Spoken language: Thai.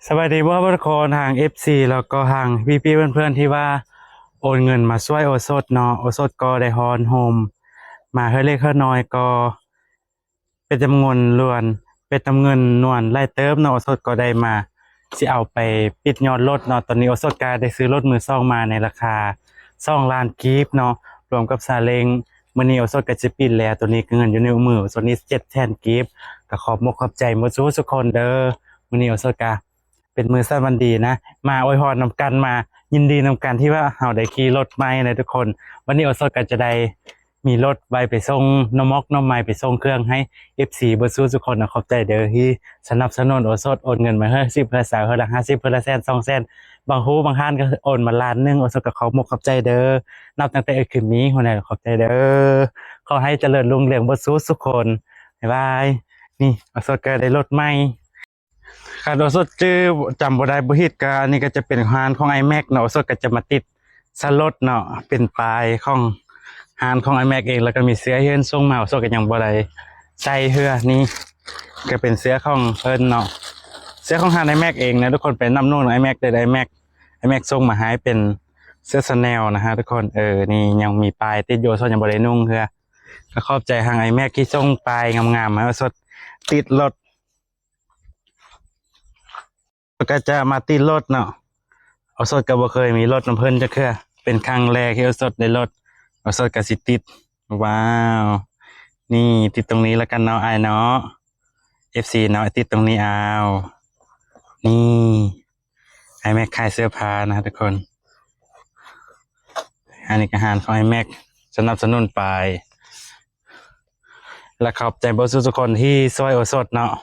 สวัสดีว่าบริคอทาง FC แล้วก็ทางพี่ๆเพื่อนๆที่ว่าโอนเงินมาช่วยโอสดเนาะโอสดก็ได้ฮอนโฮมมาเฮ้เล็กเฮ้น้อยก็เป็นจำนวนล้วนเป็นจำเงินนวลไล่เติมเนาะโอสดก็ได้มาสิเอาไปปิดยอดรถเนาะตอนนี้โอสดก็ได้ซื้อรถมือสองมาในราคา2 ล้านกีบเนาะรวมกับซาเล้งมื้อนี้โอสดก็จะปิดแล้วตัวนี้ก็เงินอยู่ในมือโอสดนี้700,000กีบก็ขอบมกขอบใจหมดทุกคนเด้อมื้อนี้โอสดก็ เป็นมือสั้นวันดีนะมาอวยพรนำกันมายินดีนำกันที่ว่าเราได้ขี่รถใหม่นะทุกคนวันนี้โอสดก็จะได้มีรถไปส่งน้องมอกน้องไม้ไปส่งเครื่องให้ FC เบอร์ซูทุกคนนะขอบใจเด้อที่สนับสนุนโอสดโอนเงินมาให้10เพื่อสาวเพื่อละ50เพื่อละแสน200,000บางฮู้บางท่านก็โอนมา1 ล้านโอสดก็ขอบมกขอบใจเด้อนับตั้งแต่คืนนี้คนไหนขอบใจเด้อขอให้เจริญรุ่งเรืองเบอร์ซูทุกคนบ๊ายบายนี่โอสดก็ได้รถใหม่ ค่ะโดยสดชื่อจำบ่ได้บ่ฮิตก็อันนี้ก็จะเป็นฮานของ iMac เนาะสดก็จะมาติดสล็อตเนาะเป็นปลายของฮานของ iMac เองแล้วก็มีเสื้อเฮือนทรงมาสดก็ยังบ่ได้ใส่เฮือนี่ก็เป็นเสื้อของเพิ่นเนาะเสื้อของฮาน iMac เองนะทุกคนเป็นนำนู่น iMac ได้ iMac ส่งมาให้เป็นเสื้อ Chanel นะฮะทุกคนนี่ยังมีปลายติดอยู่สดยังบ่ได้นุ่งเฮือก็ขอบใจทาง iMac ที่ส่งปลายงามๆมาให้สดติดรถ ก็จะมาติดรถเนาะเอาสดก็บ่เคยมีรถน้ำเพิ่นจักเทื่อเป็นครั้งแรกที่เอาสดได้รถเอาสดก็สิติดว้าวนี่ติดตรงนี้แล้วกันเนาะอ้ายเนาะ FC เนาะติดตรงนี้เอานี่ไอ้แม็กขายเสื้อผ้านะทุกคนอันนี้ก็หารของไอ้แม็กสนับสนุนไปและขอบใจเบ่ทุกคนที่ช่วยโอสดเนาะ